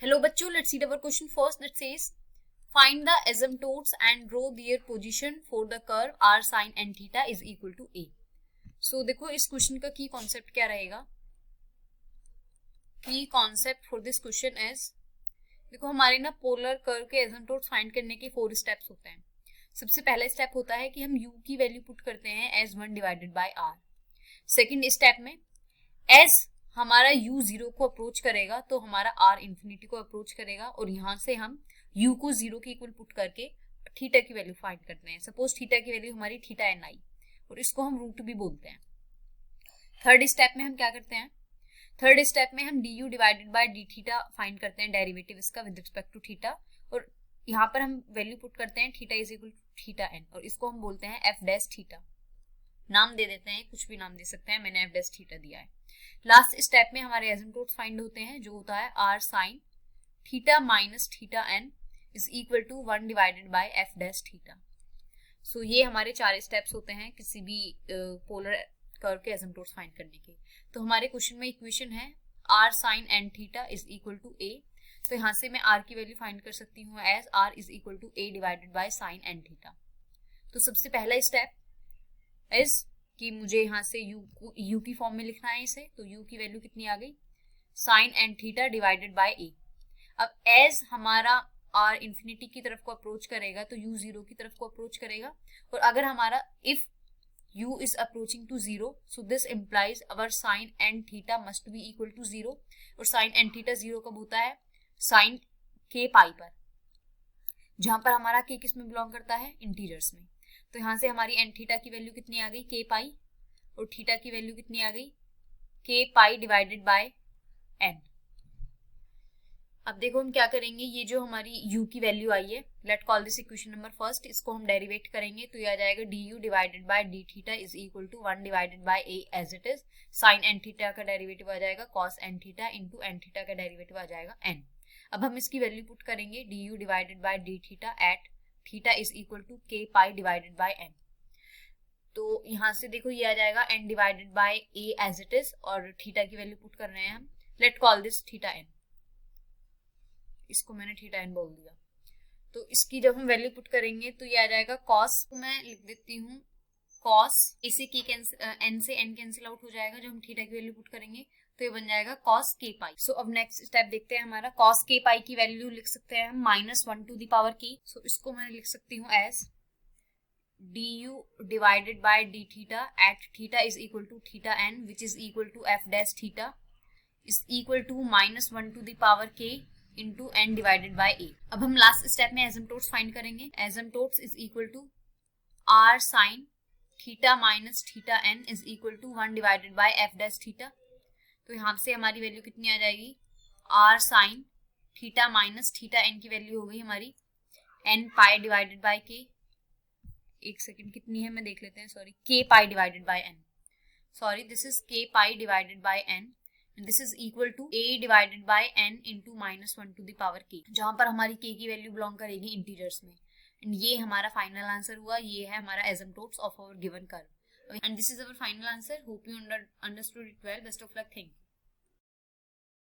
Hello बच्चों, let's see our question first that says find the asymptotes and draw their position for the curve r sin n theta is equal to a. So देखो इस question का की concept क्या रहेगा. की concept for this question is, देखो हमारे ना पोलर कर्व के एसिम्पटोट्स फाइंड करने के 4 स्टेप्स होते हैं. सबसे पहला स्टेप होता है कि हम u की वैल्यू पुट करते हैं as 1 divided by r. Second step में एज हमारा u 0 को अप्रोच करेगा तो हमारा r इंफिनिटी को अप्रोच करेगा और यहाँ से हम u को 0 के इक्वल पुट करके थीटा की वैल्यू फाइंड करते हैं. सपोज थीटा की वैल्यू हमारी थीटा एन आई और इसको हम रूट भी बोलते हैं. थर्ड स्टेप में हम क्या करते हैं, थर्ड स्टेप में हम du divided by D theta find करते हैं, डेरिवेटिव इसका विद रिस्पेक्ट टू थीटा, और यहाँ पर हम वैल्यू पुट करते हैं theta is equal to theta n और इसको हम बोलते हैं एफ डैश थीटा. नाम दे देते हैं, कुछ भी नाम दे सकते हैं, मैंने एफ डैश थीटा दिया है. लास्ट स्टेप में हमारे एसिम्पटोट्स फाइंड होते हैं जो होता है R sine theta minus theta N is equal to 1 divided by F dash theta. So ये हमारे 4 स्टेप्स होते हैं किसी भी पोलर कर्व के एसिम्पटोट्स फाइंड करने के. तो हमारे क्वेश्चन में इक्वेशन है R sine N theta is equal to A. तो यहाँ से मैं आर की वैल्यू फाइंड कर सकती हूँ as r is equal to a divided by sine N theta. तो सबसे पहला स्टेप इज कि मुझे यहाँ से u की फॉर्म में लिखना है इसे. तो u की वैल्यू कितनी आ गई, sine N theta divided by A. अब एज हमारा r इंफिनिटी की तरफ को अप्रोच करेगा तो u 0 की तरफ को अप्रोच करेगा, और अगर हमारा if u is approaching to 0 so this implies our sin n theta must be equal to 0. और sin n theta 0 कब होता है, sin k पाई पर, जहां पर हमारा k किस में बिलोंग करता है, इंटीजर्स में. तो यहाँ से हमारी एन थीटा की वैल्यू कितनी आ गई, k पाई, और थीटा की वैल्यू कितनी आ गई, k pi divided by n. अब देखो हम क्या करेंगे, ये जो हमारी u की वैल्यू आई है, let call this equation number first, इसको हम डेरिवेट करेंगे तो ये आ जाएगा du divided by D theta is equal to 1 divided by a as it is. Sine N theta का डेरिवेटिव आ जाएगा cos n theta into n theta का डेरिवेटिव आ जाएगा n. अब हम इसकी वैल्यू पुट करेंगे du divided by D theta at theta is equal to k pi divided by n. तो यहाँ से देखो ये आ जाएगा n divided by a as it is, और थीटा की वैल्यू पुट कर रहे हैं हम, let call this theta n. इसको मैंने थीटा n बोल दिया. तो इसकी जब हम वैल्यू पुट करेंगे तो ये आ जाएगा cos, मैं लिख देती हूँ cos, इसे k n से n कैंसिल आउट हो जाएगा. जब हम थीटा की वैल्यू पुट करेंगे तो ये बन जाएगा cos k पाई. सो अब नेक्स्ट स्टेप देखते हैं हमारा. cos k पाई की वैल्यू लिख सकते हैं हम -1 to the power k. So इसको मैं लिख सकती हूँ as du divided by D theta at theta is equal to theta n which is equal to F dash theta is equal to -1 to the power k into n divided by a. अब हम last step में asymptotes find करेंगे. Asymptotes is equal to r sine theta minus theta n is equal to 1 divided by F dash theta. तो यहाँ से हमारी वैल्यू कितनी आ जाएगी, r sine theta minus theta n की वैल्यू हो गई हमारी n pi divided by k. एक सेकेंड कितनी है मैं देख लेते हैं, sorry, k pi divided by n. Sorry, this is k pi divided by n and this is equal to a divided by n into -1 to the power k, जहां पर हमारी k की वैल्यू बिलोंग करेगी integers में. And ये हमारा final answer हुआ. ये है हमारा asymptotes of our given curve. And this is our final answer. Hope you understood it well. Best of luck. Thank you.